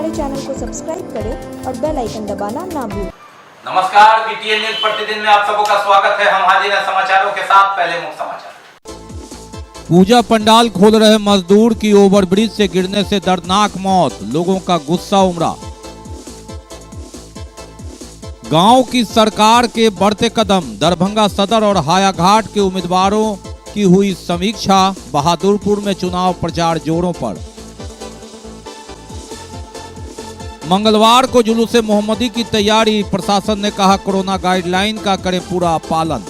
हमारे चैनल को सब्सक्राइब करें और बेल आइकन दबाना ना भूलें। नमस्कार, बीटीएन न्यूज प्रतिदिन में आप सबों का स्वागत है। हम हाजिर हैं समाचारों के साथ। पहले मुख्य समाचार। पूजा पंडाल खोल रहे मजदूर की ओवरब्रिज से गिरने से दर्दनाक मौत, लोगों का गुस्सा उमड़ा। गांव की सरकार के बढ़ते कदम, दरभंगा सदर और हायाघाट के उम्मीदवारों की हुई समीक्षा। बहादुरपुर में चुनाव प्रचार जोरों पर। मंगलवार को जुलूस मोहम्मदी की तैयारी, प्रशासन ने कहा कोरोना गाइडलाइन का करें पूरा पालन।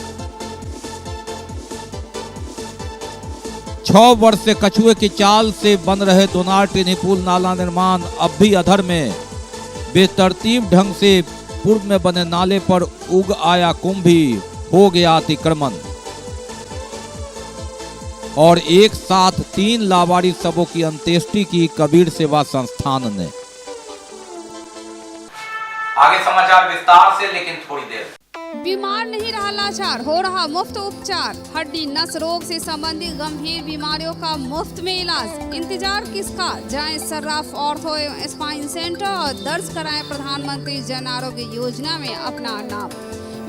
6 वर्ष से कछुए की चाल से बन रहे दोनाटी पुल नाला निर्माण अब भी अधर में। बेतरतीब ढंग से पूर्व में बने नाले पर उग आया कुंभी, हो गया अतिक्रमण। और एक साथ 3 लावारिस शवों की अंत्येष्टि की कबीर सेवा संस्थान ने। आगे समाचार विस्तार से, लेकिन थोड़ी देर। बीमार नहीं रहा लाचार, हो रहा मुफ्त उपचार। हड्डी नस रोग से संबंधित गंभीर बीमारियों का मुफ्त में इलाज। इंतजार किसका, जाएं सर्राफ ऑर्थो एवं स्पाइन सेंटर और दर्ज कराएं प्रधानमंत्री जन आरोग्य योजना में अपना नाम।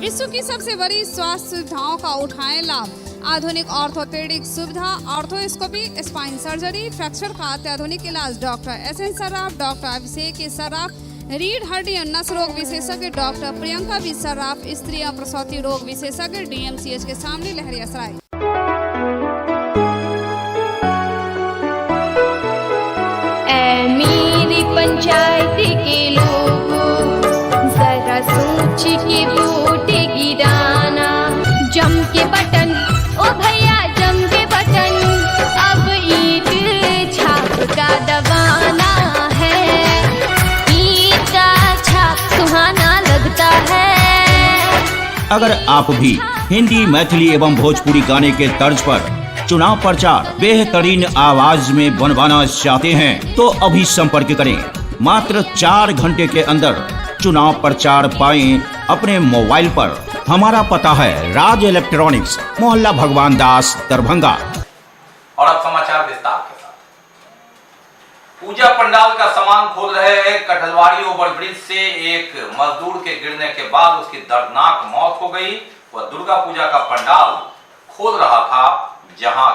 विश्व की सबसे बड़ी स्वास्थ्य सुविधाओं का उठाएं लाभ। आधुनिक ऑर्थोपेडिक सुविधा, ऑर्थोस्कोपी, स्पाइन सर्जरी, फ्रैक्चर का अत्याधुनिक इलाज। डॉक्टर SN सर्राफ, डॉक्टर अभिषेक सर्राफ, रीढ़ हड्डी और नस रोग विशेषज्ञ डॉक्टर प्रियंका बी सर्राफ, स्त्री और प्रसूति रोग विशेषज्ञ DMCH के सामने लहरियासराय। मेरी पंचायत के लोगों, जरा सोच के वोट गिराना। जम के बटन, ओ भैया जम के बटन, अब ईंट छाप का दबाना है। ईंट का छाप सुहाना लगता है। अगर आप भी हिंदी, मैथिली एवं भोजपुरी गाने के तर्ज पर चुनाव प्रचार बेहतरीन आवाज में बनवाना चाहते हैं तो अभी संपर्क करें। मात्र 4 घंटे के अंदर चुनाव प्रचार पाएं अपने मोबाइल पर। हमारा पता है राज इलेक्ट्रॉनिक्स, मोहल्ला भगवान दास, दरभंगा। और अब समाचार विस्तार के साथ। पूजा पंडाल का सामान खोल रहे कठलवाड़ी ओवरब्रिज से एक मजदूर के गिरने के बाद उसकी दर्दनाक मौत हो गई। वह दुर्गा पूजा का पंडाल खोल रहा था, जहां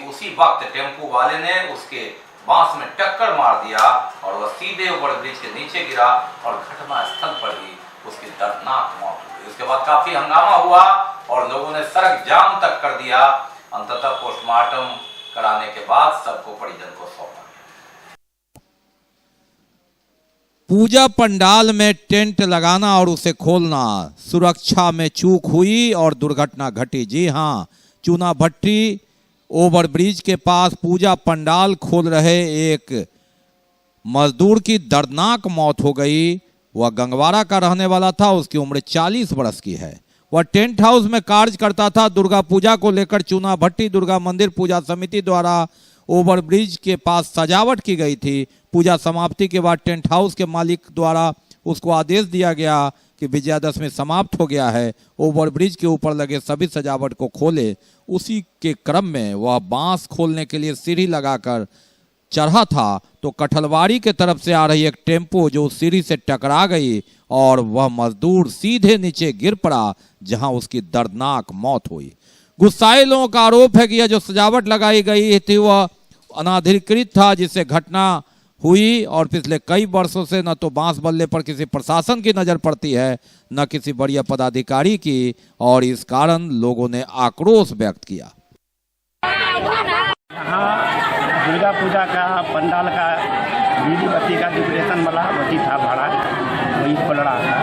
उसी वक्त टेम्पो वाले ने उसके बांस में टक्कर मार दिया और वह सीधे ओवरब्रिज के नीचे गिरा और घटना स्थल पर ही उसकी दर्दनाक मौत हो गई। उसके बाद काफी हंगामा हुआ और लोगों ने सड़क जाम तक कर दिया। अंततः पोस्टमार्टम कराने के बाद सबको परिजन को सौंपा। पूजा पंडाल में टेंट लगाना और उसे खोलना, सुरक्षा में चूक हुई और दुर्घटना घटी। जी हां, चूना भट्टी ओवरब्रिज के पास पूजा पंडाल खोल रहे एक मजदूर की दर्दनाक मौत हो गई। वह गंगवारा का रहने वाला था, उसकी उम्र 40 वर्ष की है। वह टेंट हाउस में कार्य करता था। दुर्गा पूजा को लेकर चूना भट्टी दुर्गा मंदिर पूजा समिति द्वारा ओवरब्रिज के पास सजावट की गई थी। पूजा समाप्ति के बाद टेंट हाउस के मालिक द्वारा उसको आदेश दिया गया कि विजयादशमी समाप्त हो गया है, ओवरब्रिज के ऊपर लगे सभी सजावट को खोले। उसी के क्रम में वह बांस खोलने के लिए सीढ़ी लगाकर चढ़ा था तो कठलवाड़ी के तरफ से आ रही एक टेम्पो जो सीढ़ी से टकरा गई और वह मजदूर सीधे नीचे गिर पड़ा, जहां उसकी दर्दनाक मौत हुई। गुस्साए लोगों का आरोप है कि यह जो सजावट लगाई गई थी वह अनाधिकृत था, जिससे घटना हुई। और पिछले कई वर्षों से न तो बांस बल्ले पर किसी प्रशासन की नजर पड़ती है, न किसी बड़े पदाधिकारी की, और इस कारण लोगों ने आक्रोश व्यक्त किया। दुर्गा पूजा का पंडाल का बिजली बत्ती का डेकोरेशन वाला बत्ती था भाड़ा, वही खोल रहा था।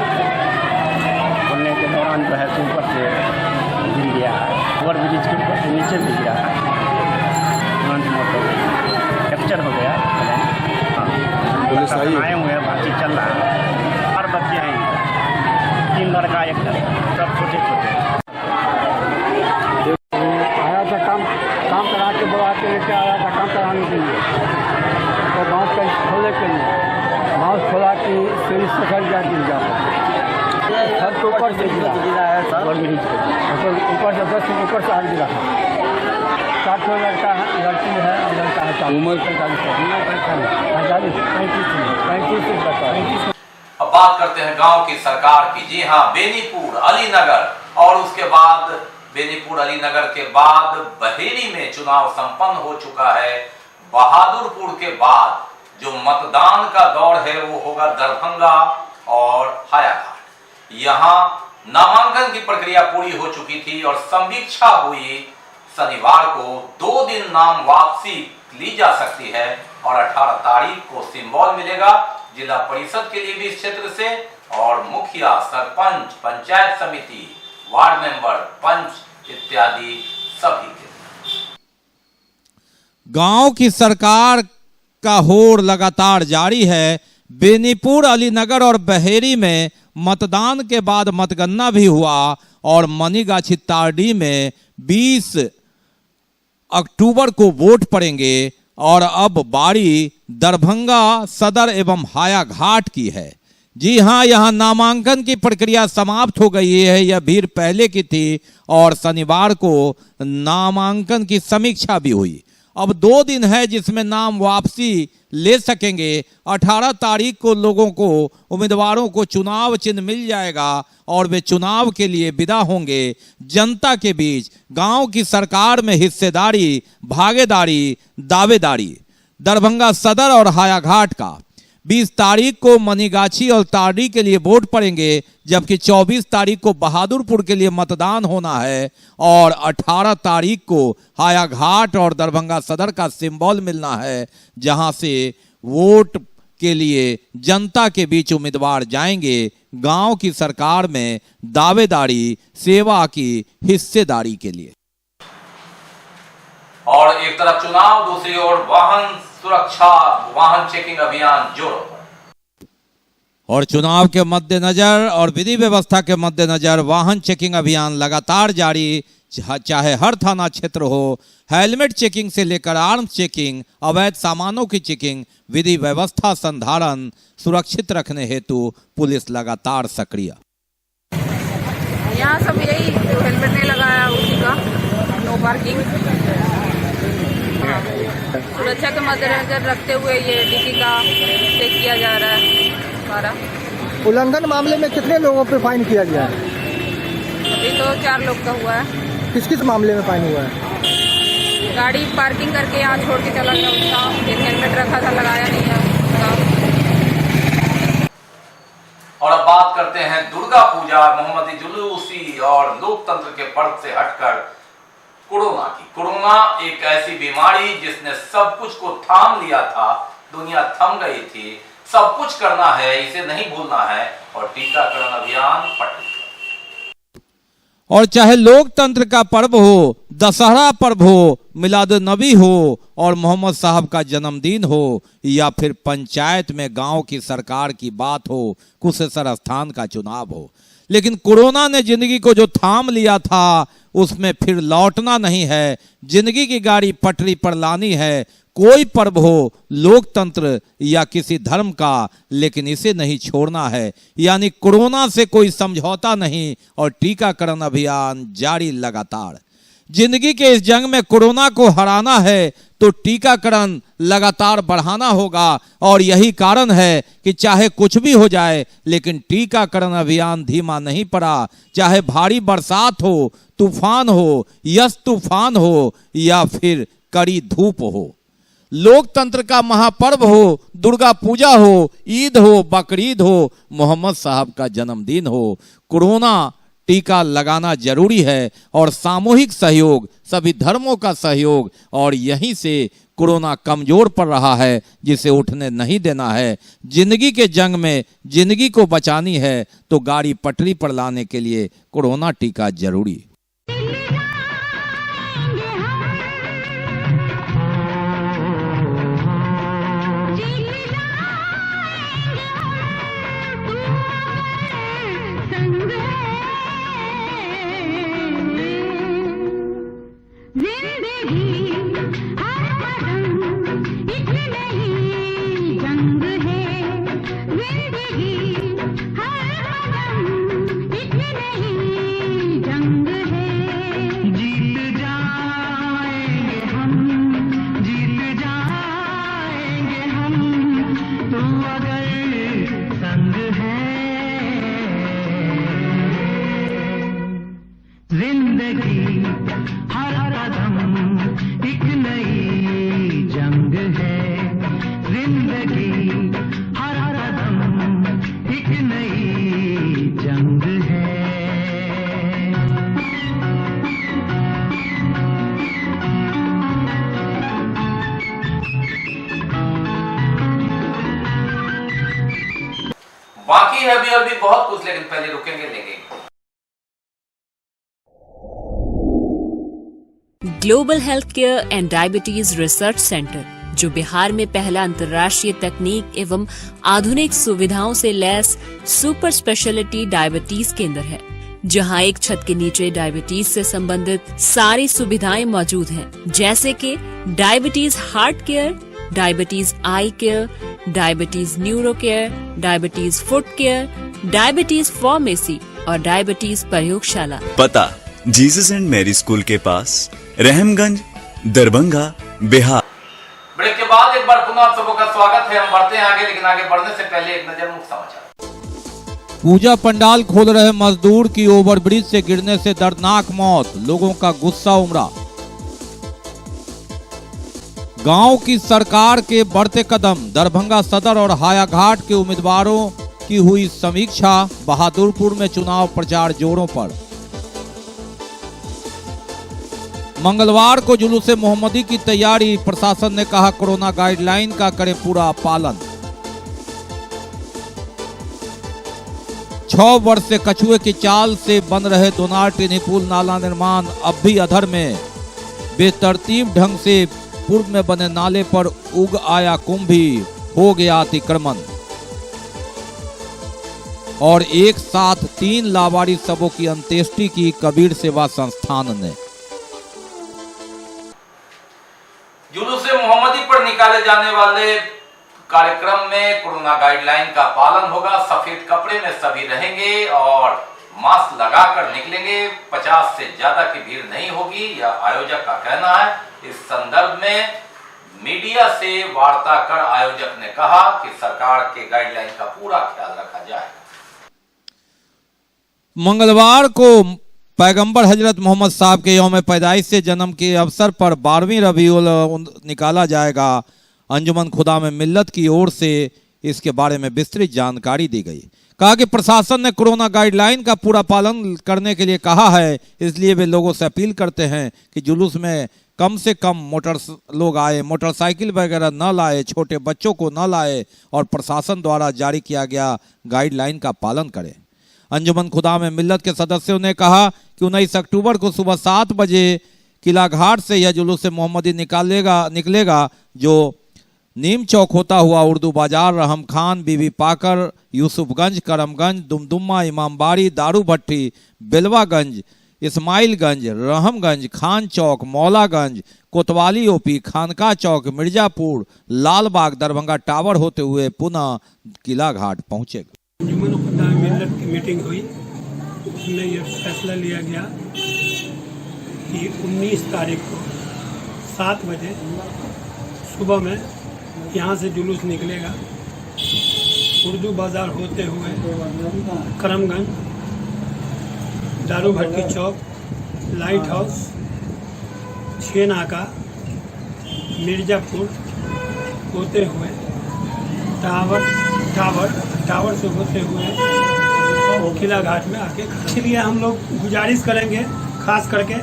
खोलने के दौरान जो है ऊपर से गिर गया है, ओवरब्रिज के ऊपर से नीचे गिर गया है, तुरंत मोटर फ्रैक्चर हो गया। आए हुए हैं, बातचीत चल रहा है। हर बच्चे हैं, 3 लड़का 1 लड़का, सब छोटे छोटे। आया था काम करा के बुला के लेके आया था काम कराने के लिए, तो बांस का खोलने के लिए बांस खोला कि सीढ़ी से गिर जाता छत के ऊपर से गिरा है, ऊपर से 10 फीट ऊपर से आ गिरा था। 60 लड़का है, लड़की है, लड़का है 40। उम्र 45 35। अब बात करते हैं गांव की सरकार की। जी हां, बेनीपुर अलीनगर और उसके बाद बेनीपुर अलीनगर के बाद बहेड़ी में चुनाव संपन्न हो चुका है। बहादुरपुर के बाद जो मतदान का दौर है वो होगा दरभंगा और हायाघाट। यहाँ नामांकन की प्रक्रिया पूरी हो चुकी थी और समीक्षा हुई। शनिवार को 2 दिन नाम वापसी ली जा सकती है और 18 तारीख को सिंबल मिलेगा जिला परिषद के लिए भी इस क्षेत्र से और मुखिया, सरपंच, पंचायत समिति, वार्ड मेंबर, पंच इत्यादि सभी के। गांव की सरकार का होड़ लगातार जारी है। बेनीपुर अलीनगर और बहेड़ी में मतदान के बाद मतगणना भी हुआ और मनीगाछी तारडी में 20 अक्टूबर को वोट पड़ेंगे और अब बारी दरभंगा सदर एवं हायाघाट की है। जी हां, यहां नामांकन की प्रक्रिया समाप्त हो गई है। यह भीड़ पहले की थी और शनिवार को नामांकन की समीक्षा भी हुई। अब 2 दिन है जिसमें नाम वापसी ले सकेंगे। 18 तारीख को लोगों को, उम्मीदवारों को चुनाव चिन्ह मिल जाएगा और वे चुनाव के लिए विदा होंगे। जनता के बीच गांव की सरकार में हिस्सेदारी, भागीदारी, दावेदारी। दरभंगा सदर और हायाघाट का 20 तारीख को मनीगाछी और तारडी के लिए वोट पड़ेंगे, जबकि 24 तारीख को बहादुरपुर के लिए मतदान होना है और 18 तारीख को हायाघाट और दरभंगा सदर का सिंबल मिलना है, जहां से वोट के लिए जनता के बीच उम्मीदवार जाएंगे गांव की सरकार में दावेदारी, सेवा की हिस्सेदारी के लिए। और एक तरफ चुनाव, दूसरी ओर वाहन सुरक्षा, वाहन चेकिंग अभियान जोरों पर। और चुनाव के मद्देनजर और विधि व्यवस्था के मद्देनजर वाहन चेकिंग अभियान लगातार जारी। चाहे हर थाना क्षेत्र हो, हेलमेट चेकिंग से लेकर आर्म्स चेकिंग, अवैध सामानों की चेकिंग, विधि व्यवस्था संधारण सुरक्षित रखने हेतु पुलिस लगातार सक्रिय। यहाँ सब यही जो हेलमेट नहीं लगाया उसी का नो पार्किंग। सुरक्षा के मद्देनजर रखते हुए ये डीसी का चेक किया जा रहा है हमारा। उल्लंघन मामले में कितने लोगों पे फाइन किया गया है? अभी तो 4 लोग का हुआ है। किस किस मामले में फाइन हुआ है? गाड़ी पार्किंग करके यहाँ छोड़ के चला गया उसका, फिर हेलमेट रखा था लगाया नहीं है उसका। और अब बात करते हैं दुर्गा पूजा, मोहम्मदी जुलूसी और लोकतंत्र के पर्व से हटकर कोरोना की। कोरोना एक ऐसी बीमारी जिसने सब कुछ को थाम लिया था, दुनिया थम गई थी। सब कुछ करना है, इसे नहीं भूलना है और टीकाकरण अभियान पटरी। और चाहे लोकतंत्र का पर्व हो, दशहरा पर्व हो, मिलाद नबी हो और मोहम्मद साहब का जन्मदिन हो या फिर पंचायत में गांव की सरकार की बात हो, कुशेश्वर स्थान का चुनाव हो, लेकिन कोरोना ने जिंदगी को जो थाम लिया था उसमें फिर लौटना नहीं है। जिंदगी की गाड़ी पटरी पर लानी है। कोई पर्व हो, लोकतंत्र या किसी धर्म का, लेकिन इसे नहीं छोड़ना है। यानी कोरोना से कोई समझौता नहीं और टीकाकरण अभियान जारी लगातार। जिंदगी के इस जंग में कोरोना को हराना है तो टीकाकरण लगातार बढ़ाना होगा और यही कारण है कि चाहे कुछ भी हो जाए लेकिन टीकाकरण अभियान धीमा नहीं पड़ा। चाहे भारी बरसात हो, तूफान हो, यस तूफान हो या फिर कड़ी धूप हो, लोकतंत्र का महापर्व हो, दुर्गा पूजा हो, ईद हो, बकरीद हो, मोहम्मद साहब का जन्मदिन हो, कोरोना टीका लगाना जरूरी है और सामूहिक सहयोग, सभी धर्मों का सहयोग। और यहीं से कोरोना कमजोर पड़ रहा है जिसे उठने नहीं देना है। जिंदगी के जंग में जिंदगी को बचानी है तो गाड़ी पटरी पर लाने के लिए कोरोना टीका जरूरी। जंग बाकी है अभी अभी बहुत कुछ, लेकिन पहले रुकेंगे, लेंगे। Global health care and diabetes research centre, जो बिहार में पहला अंतर्राष्ट्रीय तकनीक एवं आधुनिक सुविधाओं से लैस सुपर स्पेशलिटी डायबिटीज केंद्र है, जहां एक छत के नीचे डायबिटीज से संबंधित सारी सुविधाएं मौजूद हैं, जैसे कि diabetes heart care, diabetes eye care, diabetes neuro care, diabetes foot care, diabetes pharmacy और डायबिटीज प्रयोगशाला। पता जीसस एंड मैरी स्कूल के पास, रहमगंज, दरभंगा, बिहार। ब्रेक के बाद एक बार पुनः आप सबों का स्वागत है। हम बढ़ते हैं आगे, लेकिन आगे बढ़ने से पहले एक नजर मुख्य समाचार। पूजा पंडाल खोल रहे मजदूर की ओवरब्रिज से गिरने से दर्दनाक मौत, लोगों का गुस्सा उमड़ा। गांव की सरकार के बढ़ते कदम, दरभंगा सदर और हायाघाट के उम्मीदवारों की हुई समीक्षा, बहादुरपुर में चुनाव प्रचार जोरों पर। मंगलवार को जुलूस मोहम्मदी की तैयारी, प्रशासन ने कहा कोरोना गाइडलाइन का करे पूरा पालन। 6 वर्ष से कछुए की चाल से बन रहे दोनार टिनी पुल नाला निर्माण अब भी अधर में। बेतरतीब ढंग से पूर्व में बने नाले पर उग आया कुंभी, हो गया अतिक्रमण। और एक साथ 3 लावारिस शवों की अंत्येष्टि की कबीर सेवा संस्थान ने। जुलूस मोहम्मदी पर निकाले जाने वाले कार्यक्रम में कोरोना गाइडलाइन का पालन होगा। सफेद कपड़े में सभी रहेंगे और मास्क लगाकर निकलेंगे। 50 से ज्यादा की भीड़ नहीं होगी, यह आयोजक का कहना है। इस संदर्भ में मीडिया से वार्ता कर आयोजक ने कहा कि सरकार के गाइडलाइन का पूरा ख्याल रखा जाए। मंगलवार को पैगंबर हजरत मोहम्मद साहब के यौम पैदाइश से जन्म के अवसर पर 12वीं रबीउल निकाला जाएगा। अंजुमन खुदा में मिल्लत की ओर से इसके बारे में विस्तृत जानकारी दी गई। कहा कि प्रशासन ने कोरोना गाइडलाइन का पूरा पालन करने के लिए कहा है, इसलिए वे लोगों से अपील करते हैं कि जुलूस में कम से कम लोग आए, मोटरसाइकिल वगैरह न लाए, छोटे बच्चों को न लाए और प्रशासन द्वारा जारी किया गया गाइडलाइन का पालन करें। अंजुमन खुदा में मिल्लत के सदस्यों ने कहा कि 19 अक्टूबर को सुबह 7 बजे किला घाट से यह जुलूस मोहम्मदी निकलेगा, जो नीम चौक होता हुआ उर्दू बाजार, रहम खान, बीबी पाकर, यूसुफगंज, करमगंज, दुमदुम्मा, इमामबाड़ी, दारू भट्टी, बेलवागंज, इस्माइलगंज, रहमगंज, खान चौक, मौलागंज, कोतवाली ओपी, खानका चौक, मिर्जापुर, लालबाग, दरभंगा टावर होते हुए पुनः किला घाट पहुंचेगा। अंजुमन खुदा मिल्लत की मीटिंग हुई, उसमें यह फैसला लिया गया कि 19 तारीख को 7 बजे सुबह में यहाँ से जुलूस निकलेगा। उर्दू बाज़ार होते हुए करमगंज, दारू भट्टी चौक, लाइट हाउस, 6 नाका, मिर्ज़ापुर होते हुए टावर से होते हुए किला घाट में आके, इसलिए हम लोग गुजारिश करेंगे खास करके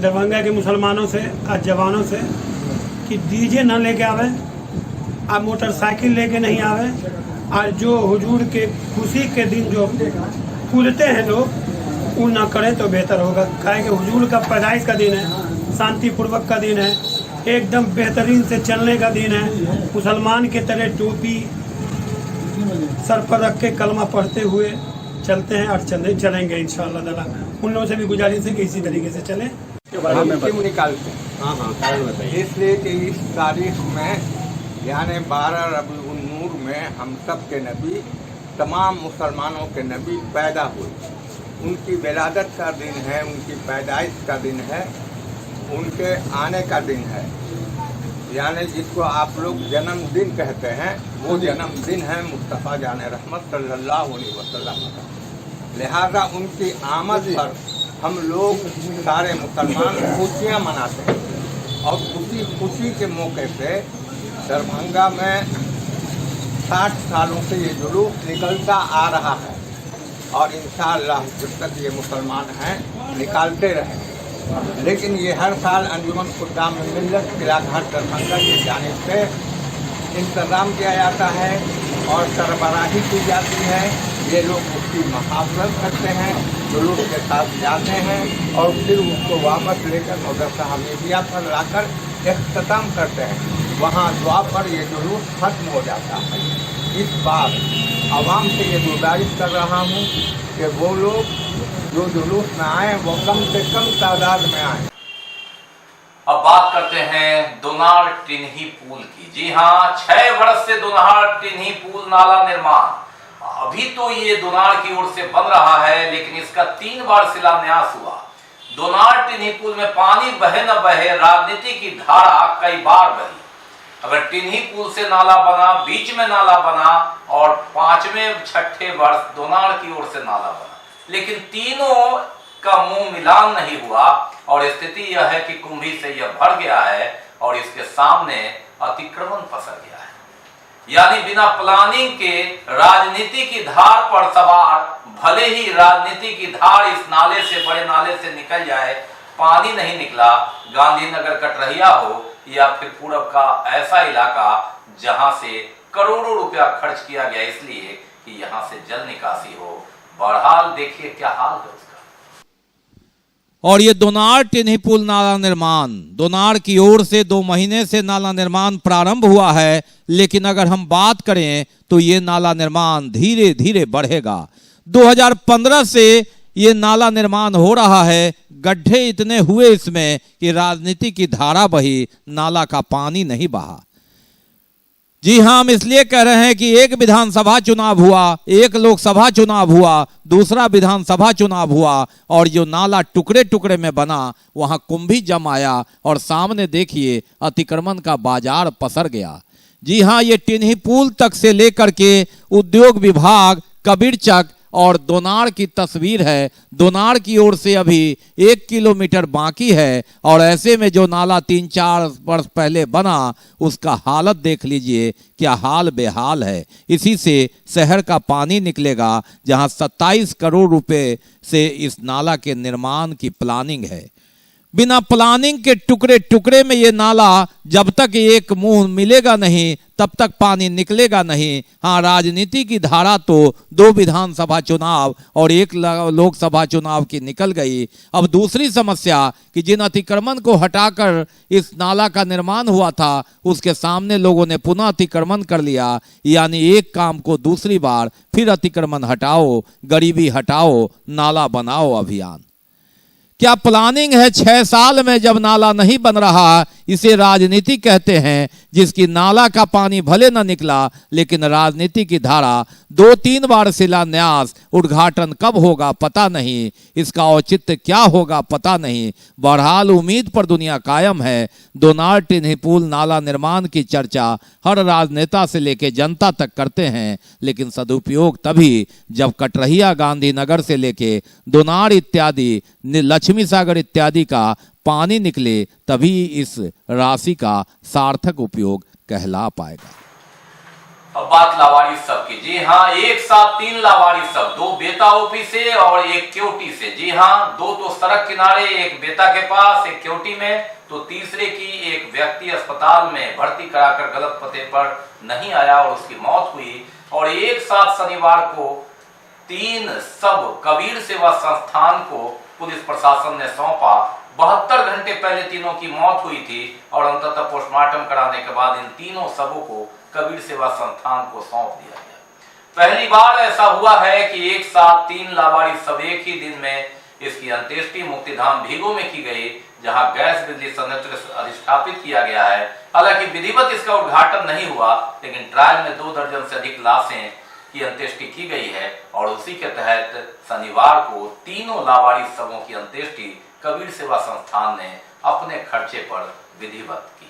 दरभंगा के मुसलमानों से और जवानों से कि डीजे न लेके आवे, आप मोटरसाइकिल लेके नहीं आवे, और जो हुजूर के खुशी के दिन जो कूदते हैं लोग, वो ना करें तो बेहतर होगा। काहे कि हुजूर का पैदाइश का दिन है, शांतिपूर्वक का दिन है, एकदम बेहतरीन से चलने का दिन है। मुसलमान के तरह टोपी सर पर रख के कलमा पढ़ते हुए चलते हैं और चलेंगे इंशाअल्लाह ताला। उन लोगों से भी गुजारिश है कि इसी तरीके से चलें। क्यों निकालते हैं? इसलिए कि इस तारीख में यानी 12 रबीउल नूर में हम सब के नबी, तमाम मुसलमानों के नबी पैदा हुए। उनकी विलादत का दिन है, उनकी पैदाइश का दिन है, उनके आने का दिन है, यानी जिसको आप लोग जन्मदिन कहते हैं, वो जन्मदिन है मुस्तफ़ा जान रहमत सल्लल्लाहु अलैहि वसल्लम का। लिहाजा उनकी आमद पर हम लोग सारे मुसलमान खुशियाँ मनाते हैं। और उसी खुशी के मौके पे दरभंगा में 60 सालों से ये जुलूस निकलता आ रहा है और इंशाअल्लाह जब तक ये मुसलमान हैं निकालते रहें। लेकिन ये हर साल अंजुमन खुदा मिल्लत किला घाट दरभंगा की जानिब से इंतज़ाम किया जाता है और सरबराही की जाती है। ये लोग उसकी मुहाफजत करते हैं, जुलूस के साथ जाते हैं और फिर उसको वापस लेकर मदरसा हमीदिया पर लाकर इख्तिताम करते हैं। वहाँ दुआ पर ये जुलूस खत्म हो जाता है। इस बार आवाम से ये गुजारिश कर रहा हूँ कि वो लोग जो जुलूस में आए वो कम से कम तादाद में आए। अब बात करते हैं दोनार टिन्ही पुल की। जी हाँ, 6 वर्ष से दोनार टिन्ही पुल नाला निर्माण, अभी तो ये दोनार की ओर से बन रहा है, लेकिन इसका 3 बार शिलान्यास हुआ। दोनार टिन्ही पुल में पानी बहे न बहे, राजनीति की धारा कई बार बही। अगर टिन्ही पुल से नाला बना, बीच में नाला बना और 5वें 6ठे वर्ष दोनार की ओर से नाला बना, लेकिन तीनों का मुंह मिलान नहीं हुआ और स्थिति यह है कि कुंभी से यह भर गया है और इसके सामने अतिक्रमण पसर गया है। यानी बिना प्लानिंग के राजनीति की धार पर सवार, भले ही राजनीति की धार इस नाले से, बड़े नाले से निकल जाए, पानी नहीं निकला। गांधीनगर कटरहिया हो या फिर पूरब का ऐसा इलाका जहां से करोड़ों रुपया खर्च किया गया इसलिए कि यहां से जल निकासी हो। बहरहाल देखिए क्या हाल है उसका। और ये दोनार टिन्ही पुल नाला निर्माण, दोनार की ओर से 2 महीने से नाला निर्माण प्रारंभ हुआ है, लेकिन अगर हम बात करें तो ये नाला निर्माण धीरे धीरे बढ़ेगा। 2015 से ये नाला निर्माण हो रहा है। गड्ढे इतने हुए इसमें कि राजनीति की धारा बही, नाला का पानी नहीं बहा। जी हाँ, हम इसलिए कह रहे हैं कि एक विधानसभा चुनाव हुआ, एक लोकसभा चुनाव हुआ, दूसरा विधानसभा चुनाव हुआ और जो नाला टुकड़े टुकड़े में बना वहां कुंभी जम आया और सामने देखिए अतिक्रमण का बाजार पसर गया। जी हाँ, ये टिन्ही पुल तक से लेकर के उद्योग विभाग, कबीरचक और दोनार की तस्वीर है। दोनार की ओर से अभी 1 किलोमीटर बाकी है और ऐसे में जो नाला 3-4 वर्ष पहले बना उसका हालत देख लीजिए, क्या हाल बेहाल है। इसी से शहर का पानी निकलेगा, जहां 27 करोड़ रुपए से इस नाला के निर्माण की प्लानिंग है। बिना प्लानिंग के टुकड़े टुकड़े में ये नाला जब तक एक मुंह मिलेगा नहीं तब तक पानी निकलेगा नहीं। हाँ, राजनीति की धारा तो 2 विधानसभा चुनाव और 1 लोकसभा चुनाव की निकल गई। अब दूसरी समस्या कि जिन अतिक्रमण को हटाकर इस नाला का निर्माण हुआ था उसके सामने लोगों ने पुनः अतिक्रमण कर लिया। यानी एक काम को दूसरी बार फिर अतिक्रमण हटाओ, गरीबी हटाओ, नाला बनाओ अभियान। क्या प्लानिंग है 6 साल में जब नाला नहीं बन रहा? इसे राजनीति कहते हैं, जिसकी नाला का पानी भले न निकला लेकिन राजनीति की धारा 2-3 बार शिलान्यास, उद्घाटन कब होगा पता नहीं, इसका औचित्य क्या होगा पता नहीं। बहरहाल उम्मीद पर दुनिया कायम है। दोनार टिन्ही पुल नाला निर्माण की चर्चा हर राजनेता से लेकर जनता तक करते हैं, लेकिन सदुपयोग तभी जब कटरहिया, गांधीनगर से लेके दोनार इत्यादि, लक्ष्मी सागर इत्यादि का पानी निकले, तभी इस राशि का सार्थक उपयोग कहला पाएगा। अब बात लावारिस सब की। जी हाँ, एक साथ 3 लावारिस सब, 2 बेता ओपी से और 1 क्योटी से। जी हाँ, 2 तो सड़क किनारे, 1 बेता के पास, 1 क्योटी में, तो तीसरे की एक व्यक्ति अस्पताल में भर्ती कराकर गलत पते पर नहीं आया और उसकी मौत हुई। और एक साथ शनिवार को 3 सब कबीर सेवा संस्थान को पुलिस प्रशासन ने सौंपा। 72 घंटे पहले तीनों की मौत हुई थी और अंततः पोस्टमार्टम कराने के बाद इन तीनों सबों को कबीर सेवा संस्थान को सौंप दिया गया। पहली बार ऐसा हुआ है कि एक साथ 3 लावारिस सब एक ही दिन में इसकी अंत्येष्टि मुक्तिधाम भीगो में की गई, जहां गैस बिजली संयंत्र अधिष्ठापित किया गया है। हालांकि विधिवत इसका उद्घाटन नहीं हुआ, लेकिन ट्रायल में 2 दर्जन से अधिक लाशें की अंत्येष्टि की गई है और उसी के तहत शनिवार को तीनों लावारिस सबों की अंत्येष्टि कबीर सेवा संस्थान ने अपने खर्चे पर विधिवत की।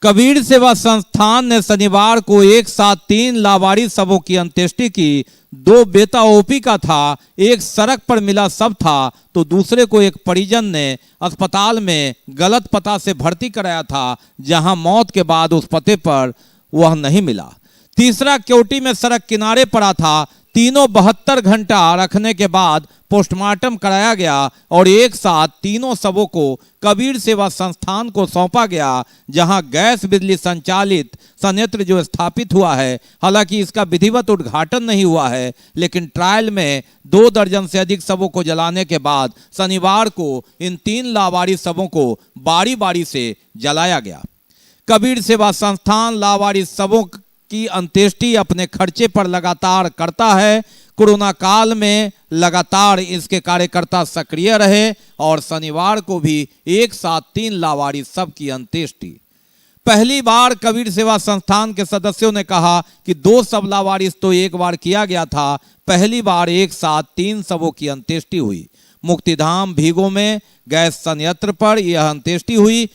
कबीर सेवा संस्थान ने शनिवार को एक साथ 3 लावारिस सबों की अंत्येष्टि की। 2 बेता ओपी का था, एक सड़क पर मिला सब था, तो दूसरे को एक परिजन ने अस्पताल में गलत पता से भर्ती कराया था, जहां मौत के बाद उस पते पर वह नहीं मिला। तीसरा क्योटी में सड़क किनारे पड़ा था, तीनों 72 घंटा रखने के बाद पोस्टमार्टम कराया गया और एक साथ तीनों शवों को कबीर सेवा संस्थान को सौंपा गया, जहां गैस बिजली संचालित संयंत्र जो स्थापित हुआ है। हालांकि इसका विधिवत उद्घाटन नहीं हुआ है, लेकिन ट्रायल में 2 दर्जन से अधिक शवों को जलाने के बाद शनिवार को इन 3 लावारिस शवों को बारी बारी से जलाया गया। कबीर सेवा संस्थान लावारिस शवों की अंत्येष्टि अपने खर्चे पर लगातार करता है। कोरोना काल में लगातार इसके कार्यकर्ता सक्रिय रहे और शनिवार को भी एक साथ 3 लावारिस शव की अंत्येष्टि। पहली बार कबीर सेवा संस्थान के सदस्यों ने कहा कि 2 शव लावारिस तो एक बार किया गया था, पहली बार एक साथ 3 शवों की अंत्येष्टि हुई। मुक्तिधाम भीगो में गैस संयंत्र पर यह अंत्येष्टि हुई।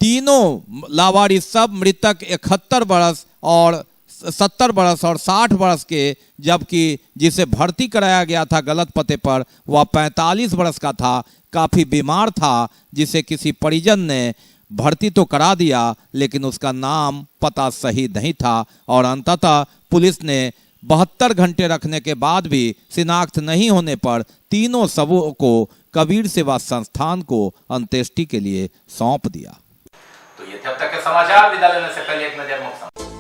तीनों लावारिस शव मृतक 71 वर्ष और 70 वर्ष और 60 वर्ष के, जबकि जिसे भर्ती कराया गया था गलत पते पर वह 45 वर्ष का था, काफी बीमार था, जिसे किसी परिजन ने भर्ती तो करा दिया लेकिन उसका नाम पता सही नहीं था और अंततः पुलिस ने 72 घंटे रखने के बाद भी शिनाख्त नहीं होने पर तीनों शवों को कबीर सेवा संस्थान को अंत्येष्टि के लिए सौंप दिया। तो ये थे अब तक के समाचार। विदा लेने से पहले एक नजर मौसम।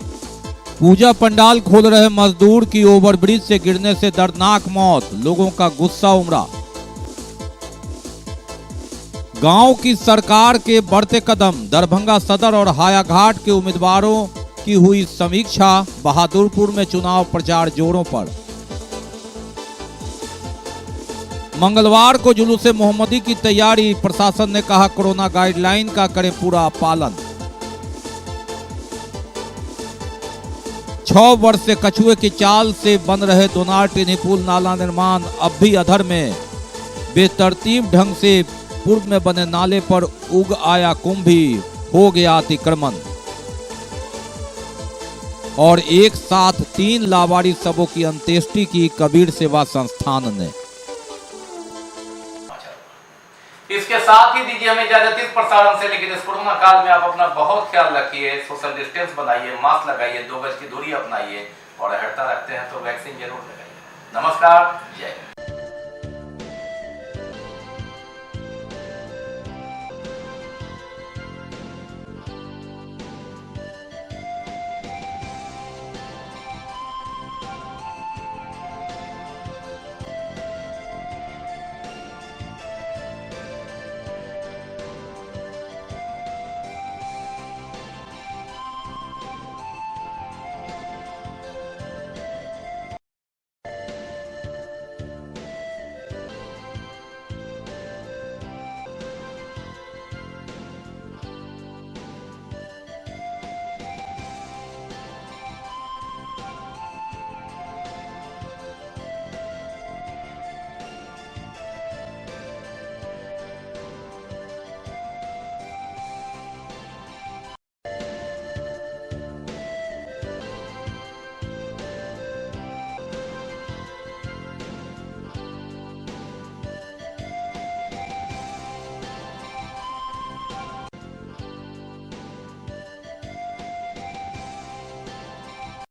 पूजा पंडाल खोल रहे मजदूर की ओवरब्रिज से गिरने से दर्दनाक मौत, लोगों का गुस्सा उमड़ा। गांव की सरकार के बढ़ते कदम, दरभंगा सदर और हायाघाट के उम्मीदवारों की हुई समीक्षा, बहादुरपुर में चुनाव प्रचार जोरों पर। मंगलवार को जुलूस मोहम्मदी की तैयारी, प्रशासन ने कहा कोरोना गाइडलाइन का करें पूरा पालन। 6 वर्ष से कछुए की चाल से बन रहे दोनार टिनीपुल नाला निर्माण अब भी अधर में। बेतरतीब ढंग से पूर्व में बने नाले पर उग आया कुंभी, हो गया अतिक्रमण और एक साथ 3 लावारिस शवों की अंत्येष्टि की कबीर सेवा संस्थान ने। इसके साथ ही दीजिए हमें इजाजत इस प्रसारण से, लेकिन इस कोरोना काल में आप अपना बहुत ख्याल रखिए, सोशल डिस्टेंस बनाइए, मास्क लगाइए, 2 गज की दूरी अपनाइए और हटता रखते हैं तो वैक्सीन जरूर लगाइए। नमस्कार, जय हिंद।